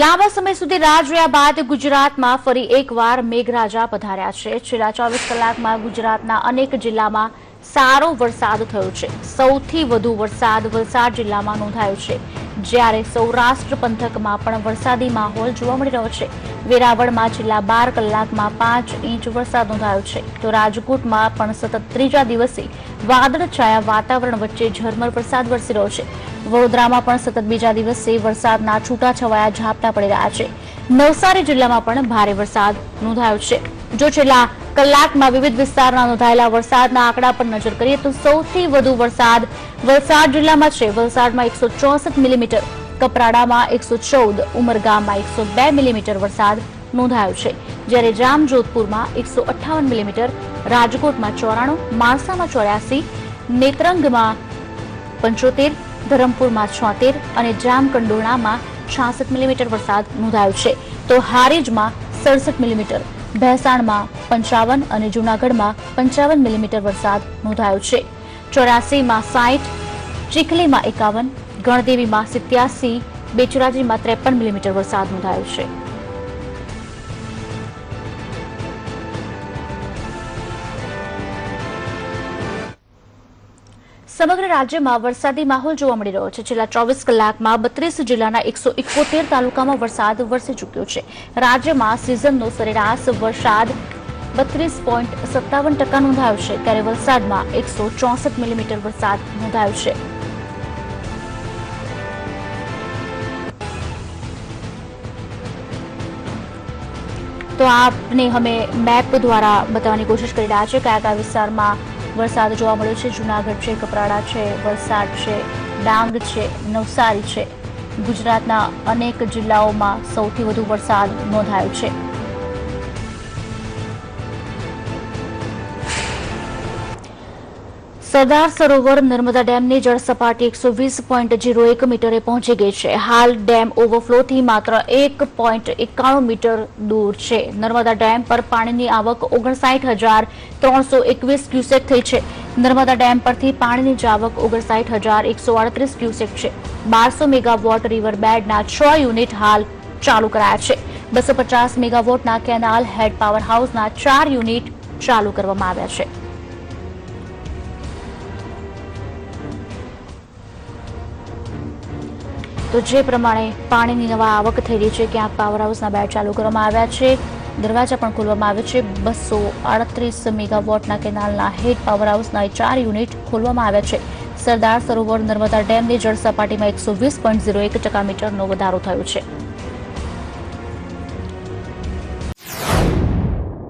લાંબા સમય સુધી રાહ જોયા બાદ ગુજરાતમાં ફરી એકવાર મેઘરાજા પધાર્યા છે। છેલ્લા 24 કલાકમાં ગુજરાતના અનેક જિલ્લામાં સારો વરસાદ થયો છે। સૌથી વધુ વરસાદ વલસાડ જિલ્લામાં નોંધાયો છે, જ્યારે સૌરાષ્ટ્ર પંથકમાં પણ વરસાદી માહોલ જોવા મળી રહ્યો છે। વેરાવળમાં છેલ્લા 12 કલાકમાં 5 ઇંચ વરસાદ નોંધાયો છે, તો રાજકોટમાં પણ સતત ત્રીજા દિવસે વાદળછાયા વાતાવરણ વચ્ચે ઝરમર વરસાદ વરસી રહ્યો છે। વડોદરામાં પણ સતત બીજા દિવસે વરસાદના છૂટાછવાયા ઝાપટા પડી રહ્યા છે। નવસારી જિલ્લામાં પણ ભારે વરસાદ નોંધાયો છે। જો છેલ્લા કલાકમાં વિવિધ વિસ્તારના નોંધાયેલા વરસાદના આંકડા પર નજર કરીએ તો સૌથી વધુ વરસાદ વલસાડ જિલ્લામાં છે। વલસાડમાં 164 મિલીમીટર, કપરાડામાં 114, ઉમરગામમાં 102 મિલીમીટર વરસાદ નોંધાયો છે, જ્યારે જામજોધપુરમાં 158 મિલીમીટર, રાજકોટમાં 94, માણસામાં 84, નેત્રંગમાં 75, ધરમપુરમાં 76 અને જામકંડોરણામાં 66 મિલીમીટર વરસાદ નોંધાયો છે, તો હારીજમાં 67 મિલીમીટર, ભેસાણમાં 55 અને જૂનાગઢમાં 55 મિલીમીટર વરસાદ નોંધાયો છે। 84માં 60, ચીખલીમાં 51, ગણદેવીમાં 87, બેચરાજીમાં 53 મિલીમીટર વરસાદ નોંધાયો છે। સમગ્ર રાજ્યમાં વરસાદી માહોલ જોવા મળી રહ્યો છે। છેલ્લા 24 કલાકમાં 32 જિલ્લાના 171 તાલુકામાં વરસાદ વરસી ચૂક્યો છે। રાજ્યમાં સિઝનનો સરેરાશ વરસાદ 32.57% નોંધાયો છે, ત્યારે વલસાડમાં 164 મિલીમીટર વરસાદ નોંધાયો છે। તો આપને અમે મેપ દ્વારા બતાવવાની કોશિશ કરી રહ્યા છે કયા કયા વિસ્તારમાં વરસાદ જોવા મળ્યો છે। જૂનાગઢ છે, કપરાડા છે, વલસાડ છે, ડાંગ છે, નવસારી છે। ગુજરાતના અનેક જિલ્લાઓમાં સૌથી વધુ વરસાદ નોંધાયો છે। સરદાર સરોવર નર્મદા ડેમની જળ સપાટી 120.01 મીટરે પહોંચી ગઈ છે। હાલ ડેમ ઓવરફ્લોથી માત્ર 1.91 મીટર દૂર છે। નર્મદા ડેમ પર પાણીની આવક 59,321 ક્યુસેક થઈ છે। નર્મદા ડેમ પરથી પાણીની આવક 59,138 ક્યુસેક છે। 1200 મેગાવોટ રિવર બેડના 6 યુનિટ હાલ ચાલુ કરાયા છે। 250 મેગાવોટના કેનાલ હેડ પાવર હાઉસના 4 યુનિટ ચાલુ કરવામાં આવ્યા છે। તો જે પ્રમાણે પાણીની નવા આવક થઈ રહી છે, ક્યાંક પાવર હાઉસના બેડ ચાલુ કરવામાં આવ્યા છે, દરવાજા પણ ખોલવામાં આવ્યા છે। 238 મેગાવોટના કેનાલના હેડ પાવર હાઉસના 4 યુનિટ ખોલવામાં આવ્યા છે। સરદાર સરોવર નર્મદા ડેમની જળ સપાટીમાં 120.01% મીટરનો વધારો થયો છે।